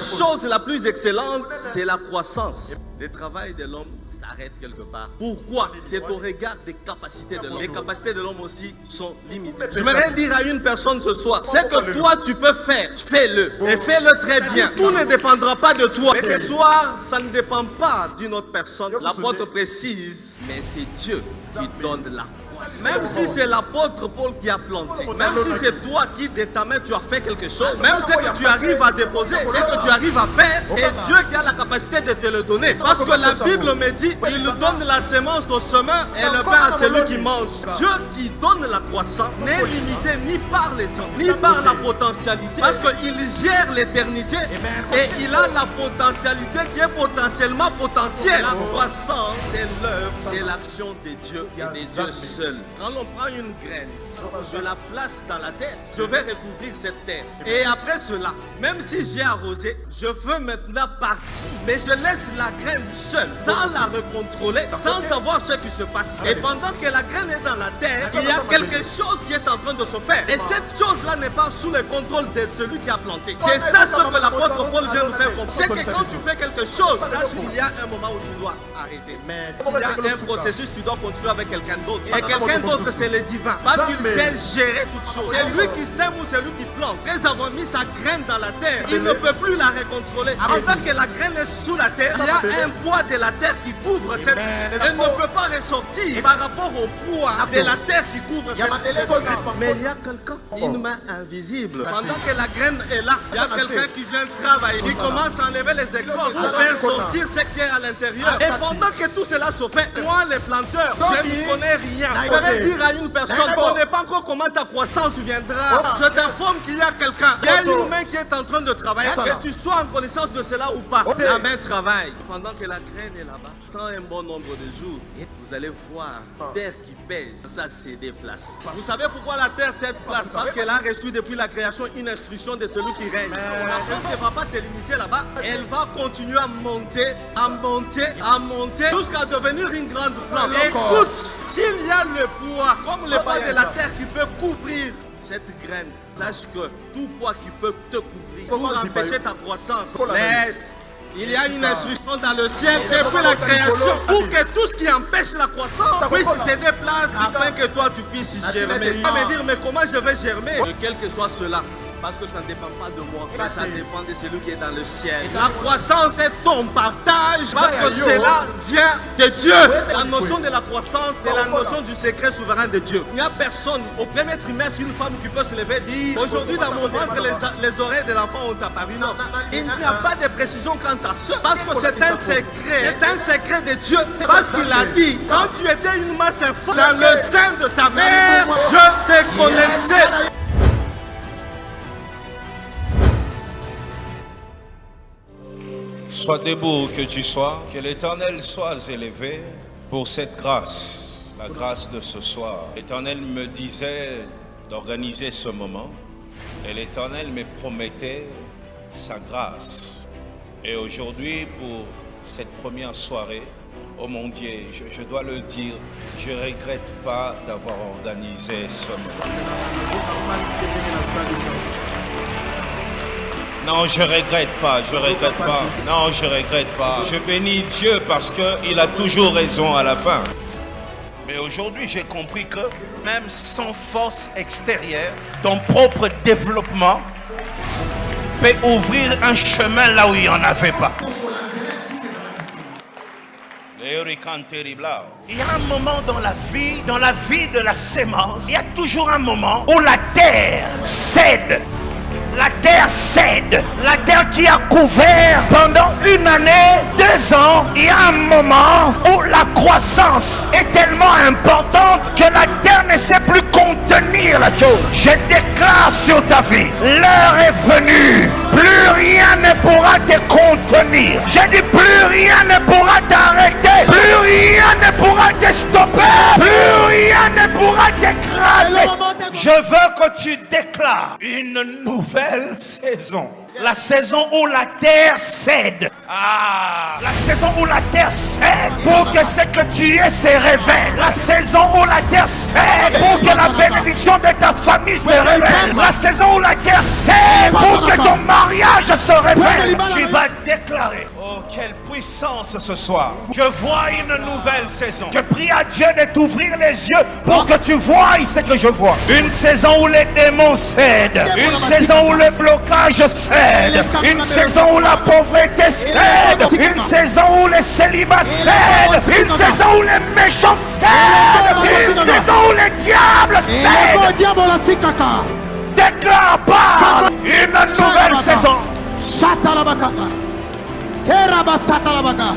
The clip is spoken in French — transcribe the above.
chose la plus excellente, c'est la croissance. Le travail de l'homme s'arrête quelque part. Pourquoi? C'est au regard des capacités de l'homme. Les capacités de l'homme aussi sont limitées. Je voudrais dire à une personne ce soir, c'est que toi tu peux faire, fais-le. Et fais-le très bien. Tout ne dépendra pas de toi. Mais ce soir, ça ne dépend pas d'une autre personne. L'apôtre précise, mais c'est Dieu qui donne la croissance. Même si c'est l'apôtre Paul qui a planté, même si c'est toi qui de ta main tu as fait quelque chose, même ce que tu arrives à déposer, ce que tu arrives à faire, et Dieu qui a la capacité de te le donner. Parce que la Bible me dit, il donne la semence au semeur et le pain à celui qui mange. Dieu qui donne la croissance n'est limité ni par les temps, ni par la potentialité, parce qu'il gère l'éternité et il a la potentialité qui est potentiellement potentielle. La croissance, c'est l'œuvre, c'est l'action de Dieu et de Dieu seul. Quand on prend une graine, je la place dans la terre, je vais recouvrir cette terre. Et après cela, même si j'ai arrosé, je veux maintenant partir. Mais je laisse la graine seule, sans la recontrôler, sans savoir ce qui se passe. Et pendant que la graine est dans la terre, il y a quelque chose qui est en train de se faire. Et cette chose-là n'est pas sous le contrôle de celui qui a planté. C'est ça ce que l'apôtre Paul vient nous faire comprendre. C'est que quand tu fais quelque chose, sache qu'il y a un moment où tu dois arrêter. Il y a un processus qui doit continuer avec quelqu'un d'autre. Et quelqu'un d'autre, c'est le divin. Parce qu'il sait gérer toutes choses. C'est lui qui sème ou c'est lui qui plante. Après avoir mis sa graine dans la terre, il ne peut plus la recontrôler. Pendant que la graine est sous la terre, il y a un poids de la terre qui couvre cette graine. Elle ne peut pas ressortir par rapport au poids de la terre qui couvre cette graine. Mais il y a quelqu'un, une main invisible. Pendant que la graine est là, il y a quelqu'un qui vient travailler. Il commence à enlever les écorces, à faire sortir ce qui est à l'intérieur. Et pendant que tout cela se fait, moi, les planteurs, je ne connais rien. Je vais dire à une personne, on n'est pas encore comment ta croissance viendra. Je t'informe qu'il y a quelqu'un, il y a une main qui est en train de travailler. Que tu sois en connaissance de cela ou pas, la main travaille. Pendant que la graine est là-bas, dans un bon nombre de jours, vous allez voir terre qui pèse, ça se déplace. Vous savez pourquoi la terre se déplace? Parce qu'elle a reçu depuis la création une instruction de celui qui règne. La terre ne va pas se limiter là-bas, elle va continuer à monter, à monter, à monter, jusqu'à devenir une grande plante. Écoute, s'il y a le poids, comme le poids de la terre qui peut couvrir cette graine, sache que tout poids qui peut te couvrir pour empêcher ta croissance, laisse. Il y a une instruction dans le ciel depuis la création pour que tout ce qui empêche la croissance puisse se déplacer afin que toi tu puisses germer. Tu vas me dire, mais comment je vais germer? De quel que soit cela. Parce que ça ne dépend pas de moi, mais ça dépend de celui qui est dans le ciel. La croissance est ton partage parce que cela vient de Dieu. La notion de la croissance est la notion du secret souverain de Dieu. Il n'y a personne au premier trimestre, une femme qui peut se lever et dire aujourd'hui dans mon ventre les oreilles de l'enfant ont apparu. Non, il n'y a pas de précision quant à ça. Parce que c'est un secret. C'est un secret de Dieu. Parce qu'il a dit, quand tu étais une masse informe dans le sein de ta mère, je te connaissais. Sois debout que tu sois, que l'Éternel soit élevé pour cette grâce, la grâce de ce soir. L'Éternel me disait d'organiser ce moment et l'Éternel me promettait sa grâce. Et aujourd'hui, pour cette première soirée, oh mon Dieu, je dois le dire, je ne regrette pas d'avoir organisé ce moment. Non, je regrette pas, je regrette pas. Non, je regrette pas. Je bénis Dieu parce qu'il a toujours raison à la fin. Mais aujourd'hui, j'ai compris que même sans force extérieure, ton propre développement peut ouvrir un chemin là où il n'y en avait pas. Il y a un moment dans la vie de la sémence, il y a toujours un moment où la terre cède. La terre cède. La terre qui a couvert pendant une année, 2 ans. Il y a un moment où la croissance est tellement importante que la terre ne sait plus contenir la chose. Je déclare sur ta vie, l'heure est venue. Plus rien ne pourra te contenir. Je dis plus rien ne pourra t'arrêter. Plus rien ne pourra te stopper. Plus rien ne pourra t'écraser. Je veux que tu déclares une nouvelle saison. La saison où la terre cède. La saison où la terre cède pour que ce que tu es se révèle. La saison où la terre cède pour que la bénédiction de ta famille se révèle. La saison où la terre cède pour que ton mariage se révèle. Tu vas déclarer. Oh, quelle puissance ce soir. Je vois une nouvelle saison. Je prie à Dieu de t'ouvrir les yeux pour que tu vois ce que je vois. Une saison où les démons cèdent. Une saison où le blocage cède. Une saison où la pauvreté cède. Une saison où les célibats cèdent. Une saison où les méchants cèdent. Une saison où les diables cèdent. Déclare pas une nouvelle saison. Shatalabaka. Keraba Satalabaka.